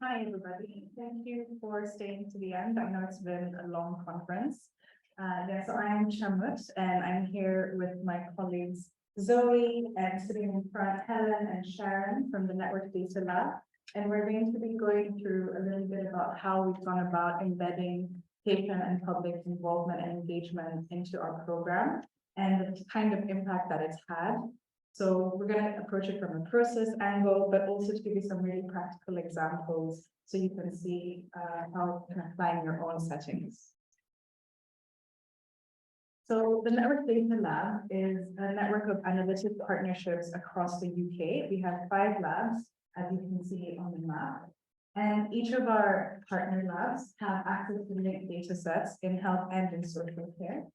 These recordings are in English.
Hi, everybody. Thank you for staying to the end. I know it's been a long conference. So I'm Chamut, and I'm here with my colleagues Zoe, and sitting in front, Helen and Sharon from the Network Data Lab. And we're going to be going through a little bit about how we've gone about embedding patient and public involvement and engagement into our program and the kind of impact that it's had. So we're going to approach it from a process angle, but also to give you some really practical examples so you can see how you can apply in your own settings. So the Network Data Lab is a network of analytic partnerships across the UK. We have 5 labs, as you can see on the map. And each of our partner labs have access to linked data sets in health and in social care.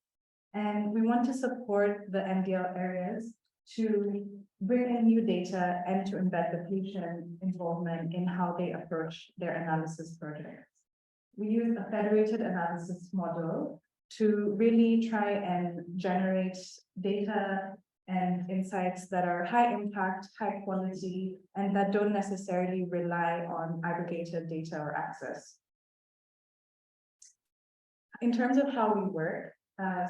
And we want to support the MDL areas to bring in new data and to embed the patient involvement in how they approach their analysis projects. We use a federated analysis model to really try and generate data and insights that are high impact, high quality, and that don't necessarily rely on aggregated data or access. In terms of how we work,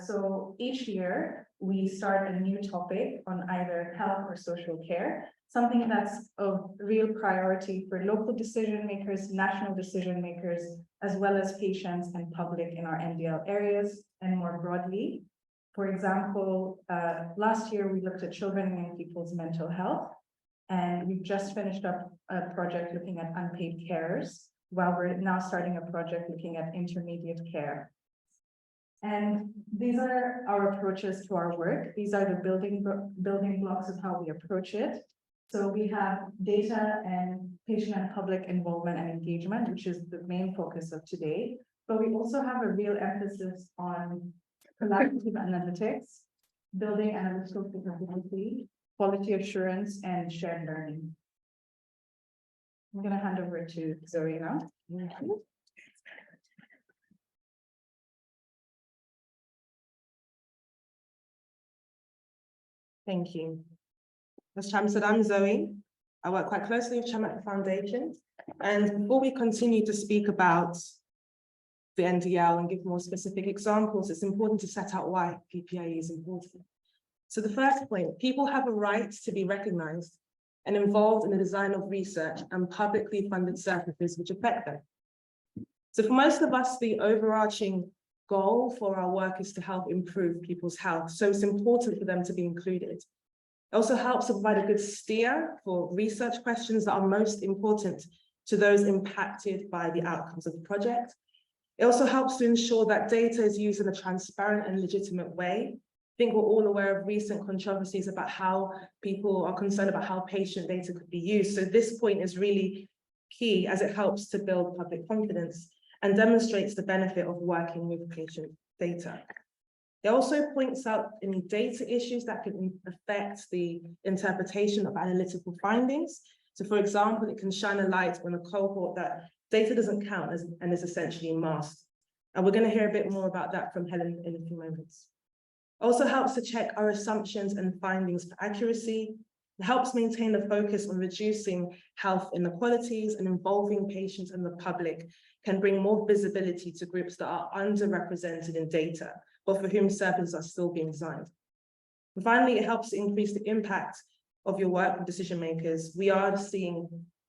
so each year we start a new topic on either health or social care, something that's of real priority for local decision makers, national decision makers, as well as patients and public in our MDL areas and more broadly. For example, last year we looked at children and young people's mental health, and we've just finished up a project looking at unpaid carers, while we're now starting a project looking at intermediate care. And these are our approaches to our work. These are the building blocks of how we approach it. So we have data and patient and public involvement and engagement, which is the main focus of today. But we also have a real emphasis on collaborative analytics, building analytical capability, quality assurance, and shared learning. I'm going to hand over to Zoe now. Thank you. As Cham said, I'm Zoe. I work quite closely with Chamut Foundation. And before we continue to speak about the NDL and give more specific examples, it's important to set out why PPIE is important. So the first point, people have a right to be recognized and involved in the design of research and publicly funded services which affect them. So for most of us, the overarching goal for our work is to help improve people's health. So it's important for them to be included. It also helps to provide a good steer for research questions that are most important to those impacted by the outcomes of the project. It also helps to ensure that data is used in a transparent and legitimate way. I think we're all aware of recent controversies about how people are concerned about how patient data could be used. So this point is really key as it helps to build public confidence and demonstrates the benefit of working with patient data. It also points out any data issues that can affect the interpretation of analytical findings. So for example, it can shine a light on a cohort that data doesn't count and is essentially masked. And we're going to hear a bit more about that from Helen in a few moments. It also helps to check our assumptions and findings for accuracy. It helps maintain a focus on reducing health inequalities and involving patients and the public can bring more visibility to groups that are underrepresented in data, but for whom services are still being designed. And finally, it helps to increase the impact of your work with decision makers. We are seeing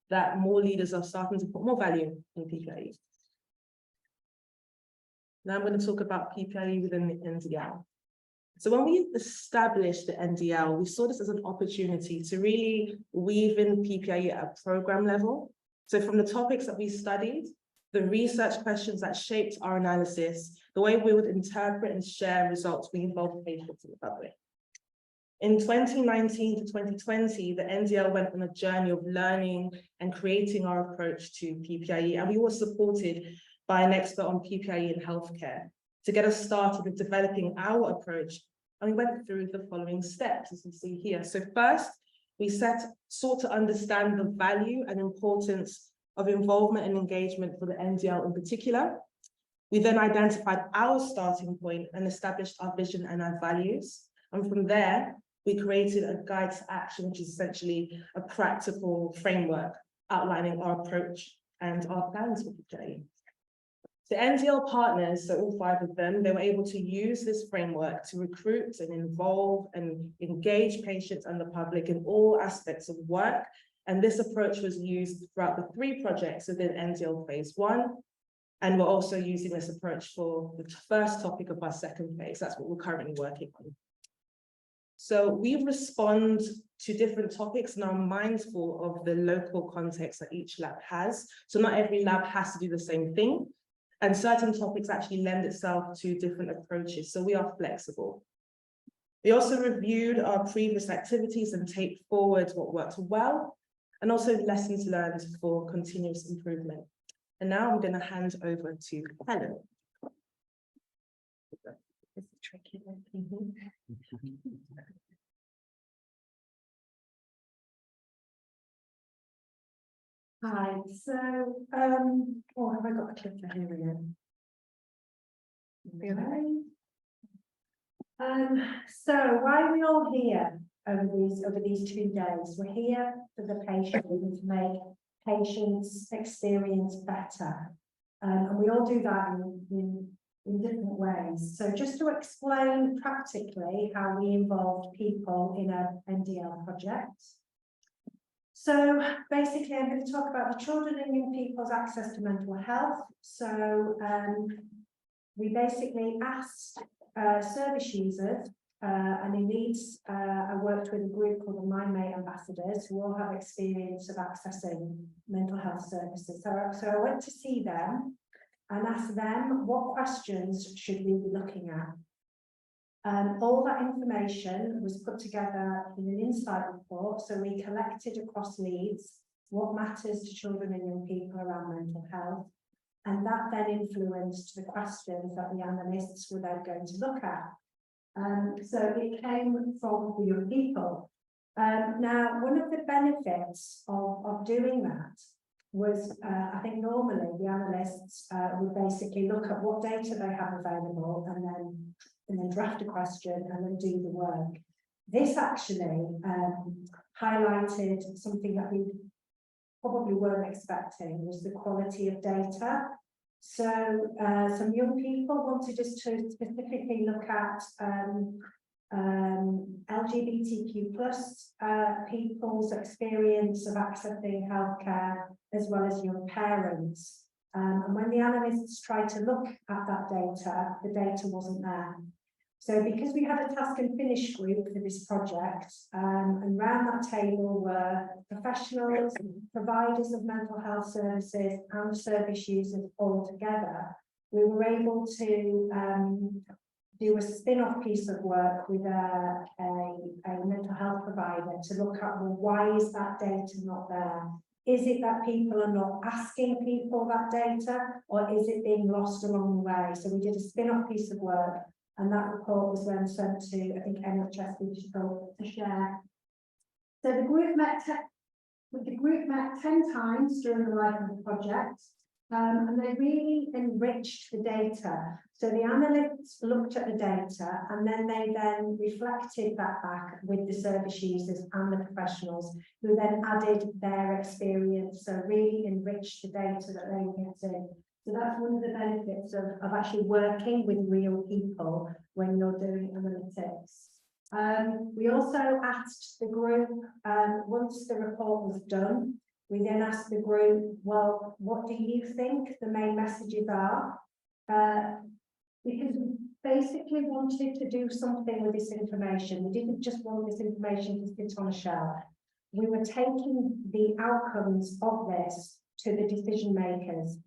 that more leaders are starting to put more value in PPIE. Now I'm going to talk about PPIE within the NDL. So when we established the NDL, we saw this as an opportunity to really weave in PPIE at a program level. So from the topics that we studied, the research questions that shaped our analysis, the way we would interpret and share results, we involved patients in the public. In 2019 to 2020, the NDL went on a journey of learning and creating our approach to PPIE, and we were supported by an expert on PPIE in healthcare to get us started with developing our approach. And we went through the following steps, as you see here. So first, we sought to understand the value and importance of involvement and engagement for the NDL in particular. We then identified our starting point and established our vision and our values. And from there, we created a guide to action, which is essentially a practical framework outlining our approach and our plans for the day. The NDL partners, so all 5 of them, they were able to use this framework to recruit and involve and engage patients and the public in all aspects of work. And this approach was used throughout the 3 projects within NDL phase 1. And we're also using this approach for the first topic of our second phase. That's what we're currently working on. So we respond to different topics and are mindful of the local context that each lab has. So not every lab has to do the same thing. And certain topics actually lend itself to different approaches. So we are flexible. We also reviewed our previous activities and take forward what worked well, and also lessons learned for continuous improvement. And now I'm going to hand over to Helen. It's a tricky one. Hi, so, oh, have I got a clicker here again? Okay. So why are we all here over these 2 days? We're here for the patient and to make patients' experience better. And we all do that in different ways. So just to explain practically how we involved people in an NDL project. So basically, I'm going to talk about the children and young people's access to mental health. So we basically asked service users, and indeed I worked with a group called the MindMate Ambassadors, who all have experience of accessing mental health services. So I went to see them and asked them what questions should we be looking at. All that information was put together in an insight report, so we collected across leads what matters to children and young people around mental health, and that then influenced the questions that the analysts were then going to look at. So it came from the young people. Now, one of the benefits of doing that was, I think normally the analysts would basically look at what data they have available and then draft a question and then do the work. This actually highlighted something that we probably weren't expecting, was the quality of data. So some young people wanted us to specifically look at LGBTQ plus people's experience of accessing healthcare, as well as young parents. And when the analysts tried to look at that data, the data wasn't there. So because we had a task and finish group for this project, and around that table were professionals, providers of mental health services and service users all together, we were able to do a spin-off piece of work with a mental health provider to look at, well, why is that data not there? Is it that people are not asking people that data, or is it being lost along the way? So we did a spin-off piece of work, and that report was then sent to, I think, NHS Digital to share. So the group met 10 times during the life of the project, and they really enriched the data. So the analysts looked at the data, and then they reflected that back with the service users and the professionals, who then added their experience, so really enriched the data that they were getting. So that's one of the benefits of actually working with real people when you're doing analytics. We also asked the group, once the report was done, we then asked the group, well, what do you think the main messages are? Because we basically wanted to do something with this information. We didn't just want this information to sit on a shelf. We were taking the outcomes of this to the decision makers.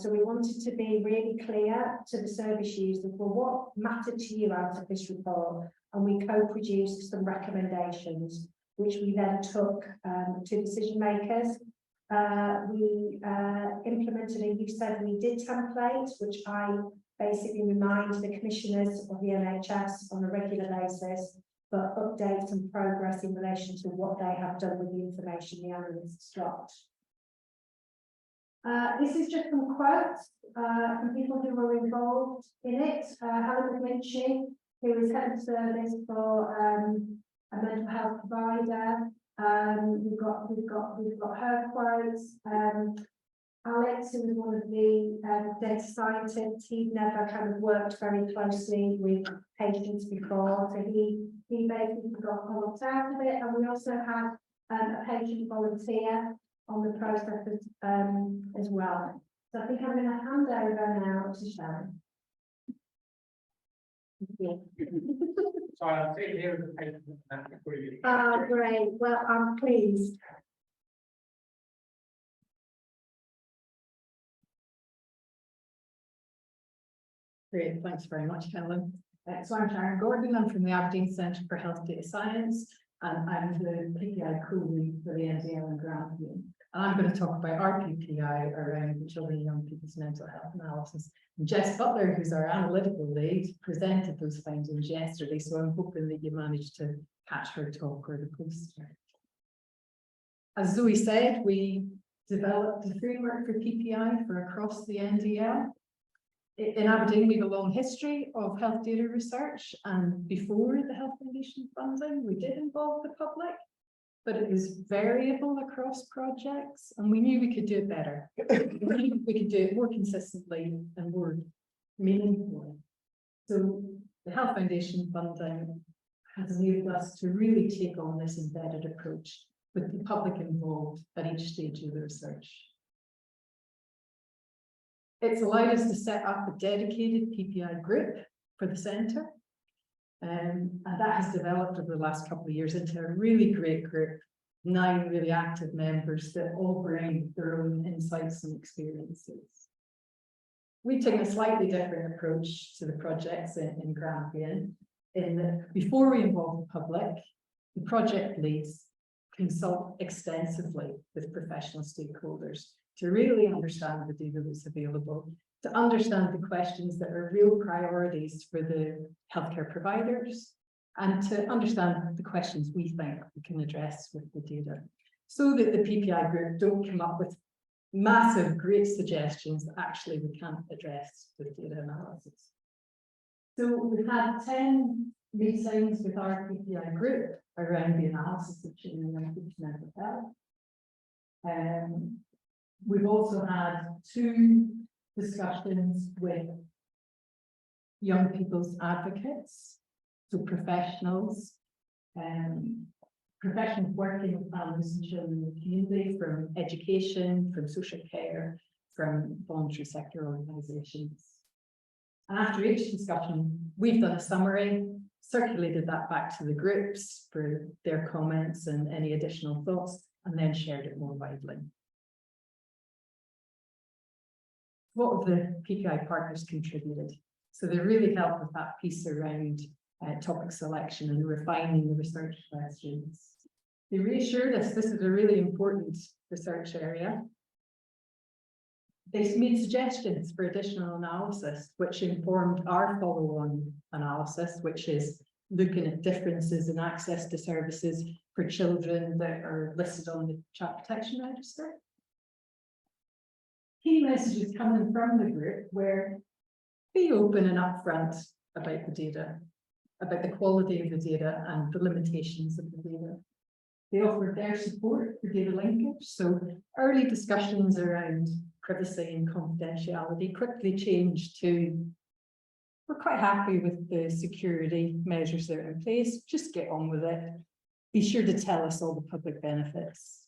So we wanted to be really clear to the service users, well, what mattered to you out of this report? And we co-produced some recommendations, which we then took to decision makers. We implemented a You Said We Did template, which I basically remind the commissioners of the NHS on a regular basis for updates and progress in relation to what they have done with the information the analysts got. This is just some quotes from people who were involved in it. Helen Butters, who is head of service for a mental health provider. We've got her quotes. Alex, who was one of the data scientists, he'd never kind of worked very closely with patients before, so he basically got a lot out of it. And we also had a patient volunteer on the process as well. So I think I'm going to hand over now to Sharon. So I'll take here the patient for you. Ah, great. Well, I'm pleased. Great, thanks very much, Helen. So I'm Sharon Gordon, I'm from the Aberdeen Centre for Health Data Science, and I'm the PPI co-lead for the NDL and Grampian. And I'm going to talk about our PPI around the children and young people's mental health analysis. And Jess Butler, who's our analytical lead, presented those findings yesterday, so I'm hoping that you managed to catch her talk or the poster. As Zoe said, we developed a framework for PPI for across the NDL. In Aberdeen, we have a long history of health data research, and before the Health Foundation funding, we did involve the public, but it was variable across projects, and we knew we could do it better. We knew we could do it more consistently and more meaningfully. So the Health Foundation funding has enabled us to really take on this embedded approach with the public involved at each stage of the research. It's allowed us to set up a dedicated PPI group for the centre, and that has developed over the last couple of years into a really great group, 9 really active members that all bring their own insights and experiences. We've taken a slightly different approach to the projects in Grampian, in that before we involve the public, the project leads consult extensively with professional stakeholders to really understand the data that's available, to understand the questions that are real priorities for the healthcare providers, and to understand the questions we think we can address with the data, so that the PPI group don't come up with massive, great suggestions that actually we can't address with data analysis. So we've had 10 meetings with our PPI group around the analysis of children and young people's mental health. We've also had 2 discussions with young people's advocates, so professionals, professionals working with families and children in the community, from education, from social care, from voluntary sector organisations. And after each discussion, we've done a summary, circulated that back to the groups for their comments and any additional thoughts, and then shared it more widely. What have the PPI partners contributed? So they really helped with that piece around topic selection and refining the research questions. They reassured us this is a really important research area. They made suggestions for additional analysis, which informed our follow-on analysis, which is looking at differences in access to services for children that are listed on the Child Protection Register. Key messages coming from the group were be open and upfront about the data, about the quality of the data and the limitations of the data. They offered their support for data linkage, so early discussions around privacy and confidentiality quickly changed to, we're quite happy with the security measures that are in place, just get on with it. Be sure to tell us all the public benefits.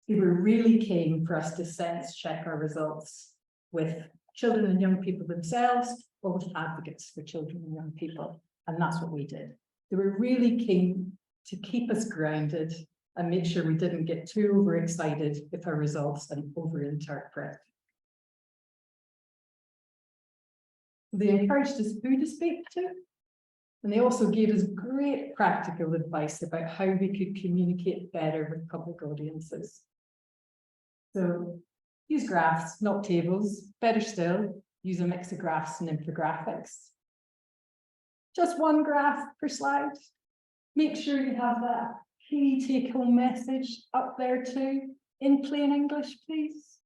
They were really keen for us to sense check our results with children and young people themselves or with advocates for children and young people. And that's what we did. They were really keen to keep us grounded and make sure we didn't get too overexcited with our results and overinterpret. They encouraged us who to speak to, and they also gave us great practical advice about how we could communicate better with public audiences. So use graphs, not tables. Better still, use a mix of graphs and infographics. Just one graph per slide. Make sure you have that key take-home message up there too, in plain English, please.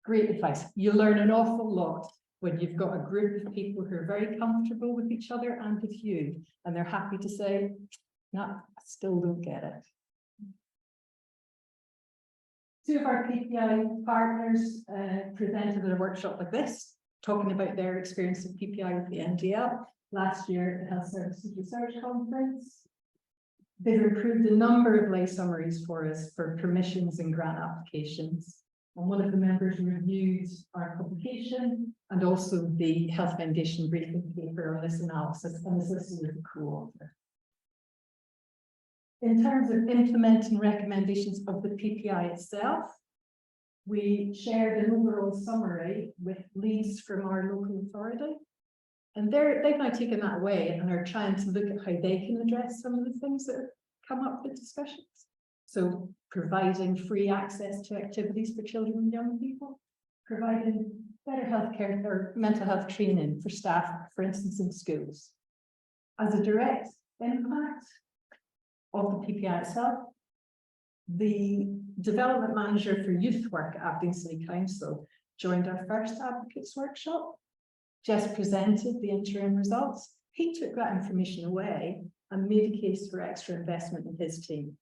Great advice. You learn an awful lot when you've got a group of people who are very comfortable with each other and with you, and they're happy to say, no, I still don't get it. Two of our PPI partners presented at a workshop like this, talking about their experience of PPI with the NDL last year at the Health Services Research Conference. They've approved a number of lay summaries for us for permissions and grant applications. And one of the members reviewed our publication and also the Health Foundation briefing paper on this analysis, and is listed as a co-author. In terms of implementing recommendations of the PPI itself, we shared an overall summary with leads from our local authority. And they've now taken that away and are trying to look at how they can address some of the things that have come up with discussions. So providing free access to activities for children and young people, providing better healthcare or mental health training for staff, for instance, in schools. As a direct impact of the PPI itself, the development manager for youth work at Aberdeen City Council joined our first advocates workshop, just presented the interim results. He took that information away and made a case for extra investment in his team.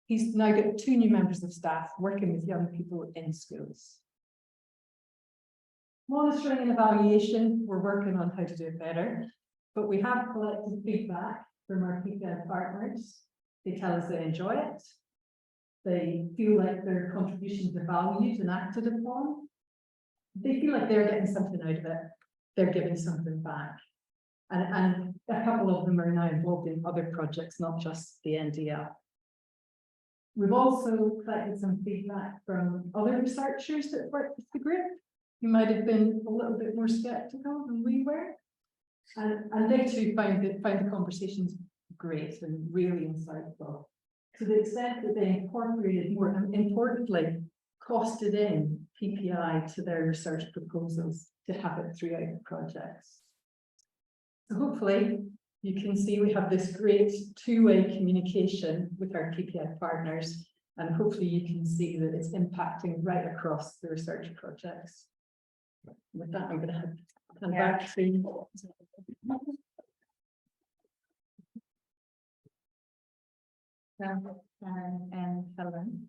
He's now got 2 new members of staff working with young people in schools. Monitoring and evaluation, we're working on how to do it better, but we have collected feedback from our PPI partners. They tell us they enjoy it. They feel like their contributions are valued and acted upon. They feel like they're getting something out of it. They're giving something back. And a couple of them are now involved in other projects, not just the NDL. We've also collected some feedback from other researchers that work with the group, who might have been a little bit more skeptical than we were. And they too found the conversations great and really insightful, to the extent that they incorporated more, and importantly, costed in PPI to their research proposals to have it throughout the projects. So hopefully you can see we have this great two-way communication with our PPI partners, and hopefully you can see that it's impacting right across the research projects. With that, I'm going to hand back to and Helen.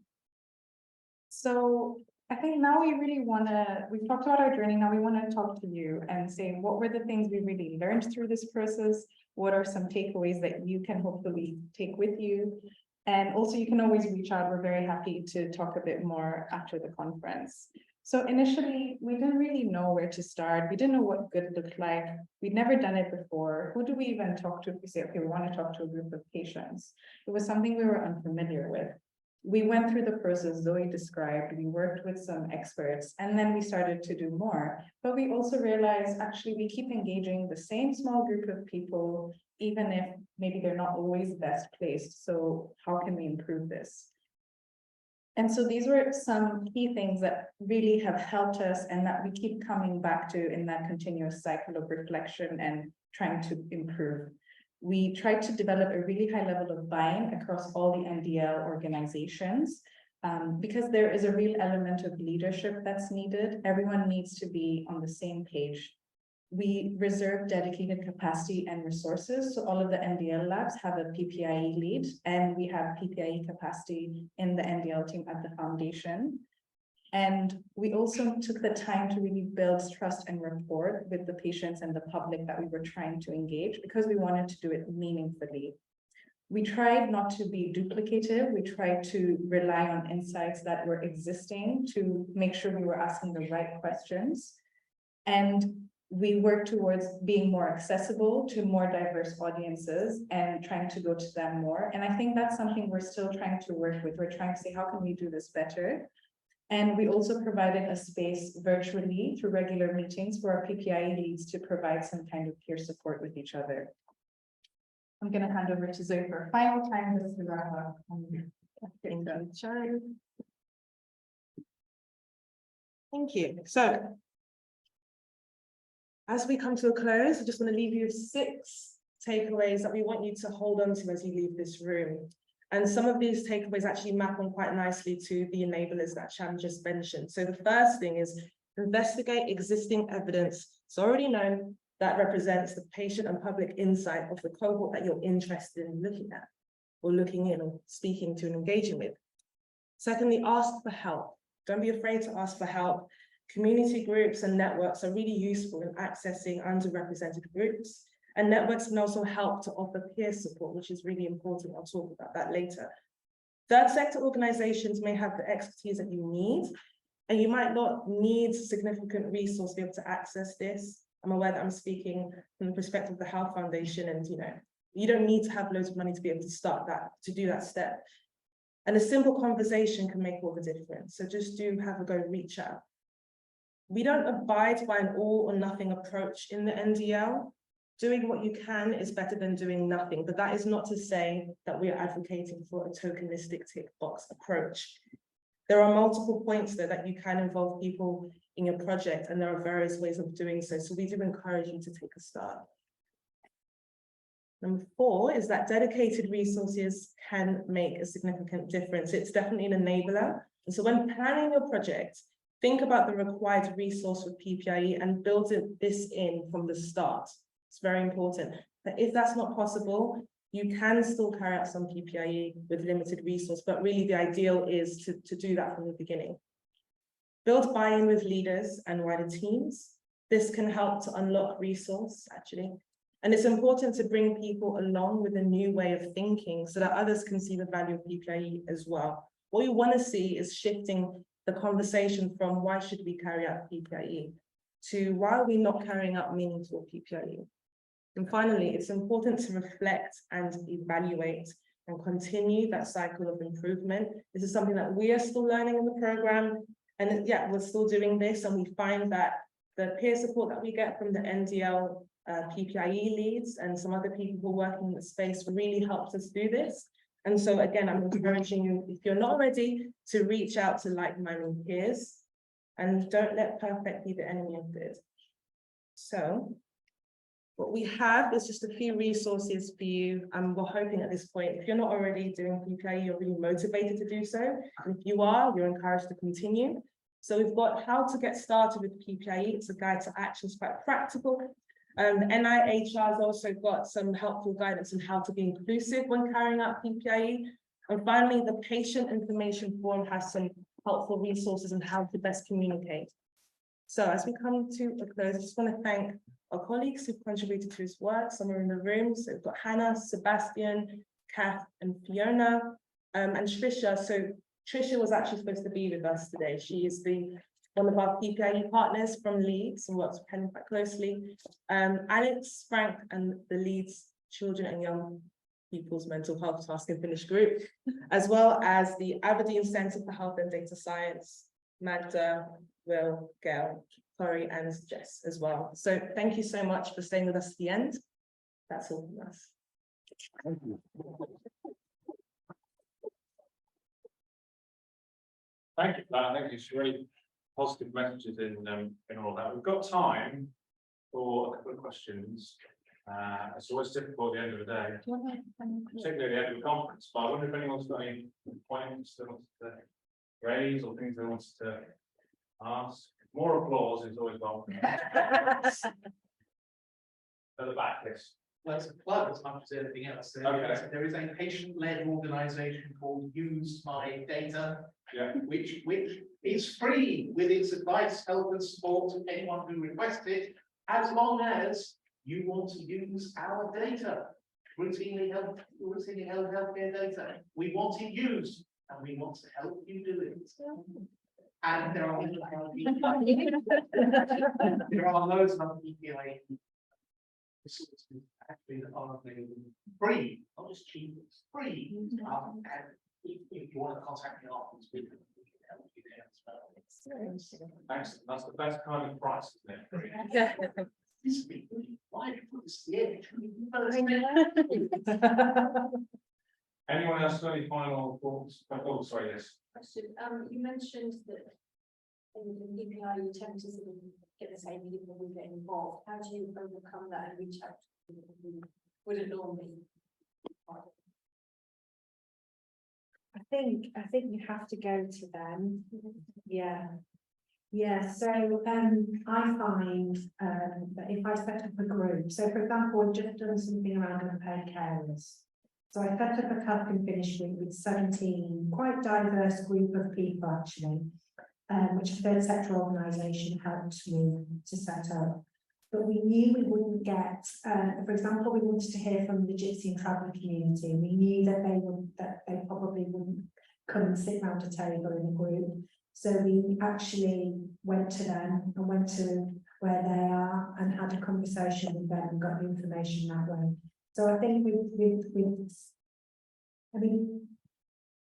So I think now we really want to, we've talked about our journey, now we want to talk to you and say what were the things we really learned through this process, what are some takeaways that you can hopefully take with you, and also you can always reach out. We're very happy to talk a bit more after the conference. So initially, we didn't really know where to start. We didn't know what good looked like. We'd never done it before. Who do we even talk to if we say, okay, we want to talk to a group of patients? It was something we were unfamiliar with. We went through the process Zoe described. We worked with some experts, and then we started to do more. But we also realized, actually, we keep engaging the same small group of people, even if maybe they're not always best placed. So how can we improve this? And so these were some key things that really have helped us and that we keep coming back to in that continuous cycle of reflection and trying to improve. We tried to develop a really high level of buy-in across all the NDL organizations because there is a real element of leadership that's needed. Everyone needs to be on the same page. We reserve dedicated capacity and resources. So all of the NDL labs have a PPIE lead, and we have PPIE capacity in the NDL team at the foundation. And we also took the time to really build trust and rapport with the patients and the public that we were trying to engage, because we wanted to do it meaningfully. We tried not to be duplicative. We tried to rely on insights that were existing to make sure we were asking the right questions. And we work towards being more accessible to more diverse audiences and trying to go to them more. And I think that's something we're still trying to work with. We're trying to say, how can we do this better? And we also provided a space virtually through regular meetings for our PPIE leads to provide some kind of peer support with each other. I'm going to hand over to Zoe for a final time. This is our Thank you. So, as we come to a close, I just want to leave you with 6 takeaways that we want you to hold on to as you leave this room. And some of these takeaways actually map on quite nicely to the enablers that Sham just mentioned. So the first thing is investigate existing evidence. It's already known that represents the patient and public insight of the cohort that you're interested in looking at, or looking in, or speaking to and engaging with. Secondly, ask for help. Don't be afraid to ask for help. Community groups and networks are really useful in accessing underrepresented groups, and networks can also help to offer peer support, which is really important. I'll talk about that later. Third sector organizations may have the expertise that you need, and you might not need significant resource to be able to access this. I'm aware that I'm speaking from the perspective of the Health Foundation, and you don't need to have loads of money to be able to start that, to do that step. And a simple conversation can make all the difference. So just do have a go, reach out. We don't abide by an all or nothing approach in the NDL. Doing what you can is better than doing nothing, but that is not to say that we are advocating for a tokenistic tick box approach. There are multiple points there that you can involve people in your project, and there are various ways of doing so. So we do encourage you to take a start. Number 4 is that dedicated resources can make a significant difference. It's definitely an enabler. And so when planning your project, think about the required resource with PPIE and build this in from the start. It's very important. But if that's not possible, you can still carry out some PPIE with limited resource, but really the ideal is to do that from the beginning. Build buy-in with leaders and wider teams. This can help to unlock resource, actually. And it's important to bring people along with a new way of thinking so that others can see the value of PPIE as well. What we want to see is shifting the conversation from why should we carry out PPIE to why are we not carrying out meaningful PPIE? And finally, it's important to reflect and evaluate and continue that cycle of improvement. This is something that we are still learning in the program. And yeah, we're still doing this, and we find that the peer support that we get from the NDL PPIE leads and some other people who are working in the space really helps us do this. And so again, I'm encouraging you, if you're not ready, to reach out to like-minded peers, and don't let perfect be the enemy of good. So what we have is just a few resources for you, and we're hoping at this point, if you're not already doing PPIE, you're really motivated to do so. And if you are, you're encouraged to continue. So we've got how to get started with PPIE. It's a guide to action, it's quite practical. The NIHR has also got some helpful guidance on how to be inclusive when carrying out PPIE. And finally, the patient information form has some helpful resources on how to best communicate. So as we come to a close, I just want to thank our colleagues who've contributed to this work. Some are in the room. So we've got Hannah, Sebastian, Kath, and Fiona, and Trisha. So Trisha was actually supposed to be with us today. She is one of our PPIE partners from Leeds and works with Helen quite closely. Alex, Frank, and the Leeds Children and Young People's Mental Health Task and Finish group, as well as the Aberdeen Centre for Health and Data Science, Magda, Will, Gail, Corey, and Jess as well. So thank you so much for staying with us at the end. That's all from us. Thank you. Thank you for that. I think it's really positive messages in all that. We've got time for a couple of questions. It's always difficult at the end of the day, particularly at the end of the conference. But I wonder if anyone's got any points they want to raise or things they want to ask. More applause is always welcome. At the back, yes. Well, it's a plug as much as anything else. Okay. There is a patient-led organisation called Use My Data, Yeah. which is free with its advice, help, and support to anyone who requests it, as long as you want to use our data. Routinely held healthcare data. We want it used, and we want to help you do it. And there are loads of other PPIE resources actually that are available free, not just cheap, it's free. And if you want to contact me afterwards, we can help you there as well. Thanks. That's the best kind of price, isn't it? Free. Yeah. Why did you put this here? Anyone else got any final thoughts? Oh, sorry, yes. Question. You mentioned that in PPI you tend to sort of get the same people who get involved. How do you overcome that and reach out to people who wouldn't normally? I think you have to go to them. Yeah. Yeah, so I find that if I set up a group, so for example, I've just done something around unpaid carers. So I set up a Help and Finish week with 17, quite diverse group of people actually, which a third sector organisation helped me to set up. But we knew we wouldn't get, for example, we wanted to hear from the Gypsy and Traveller community. We knew that they probably wouldn't come and sit round a table in a group. So we actually went to them and went to where they are and had a conversation with them and got the information that way. So I think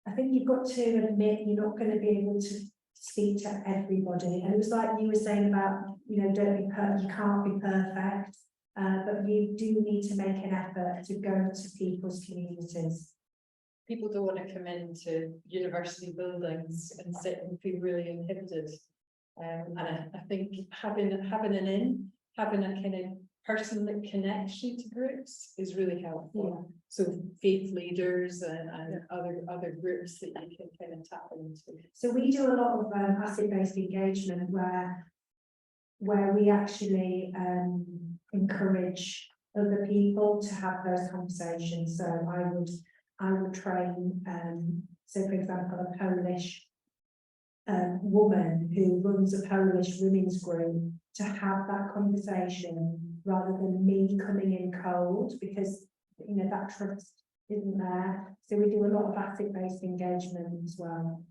I think you've got to admit you're not going to be able to speak to everybody. And it was like you were saying about, you know, don't be perfect, you can't be perfect, but you do need to make an effort to go to people's communities. People don't want to come into university buildings and sit and feel really inhibited. And I think having an having a kind of person that connects you to groups is really helpful. Yeah. So faith leaders and other groups that you can kind of tap into. So we do a lot of asset-based engagement where we actually encourage other people to have those conversations. So I would train, so for example, a Polish woman who runs a Polish women's group to have that conversation rather than me coming in cold, because you know that trust isn't there. So we do a lot of asset-based engagement as well.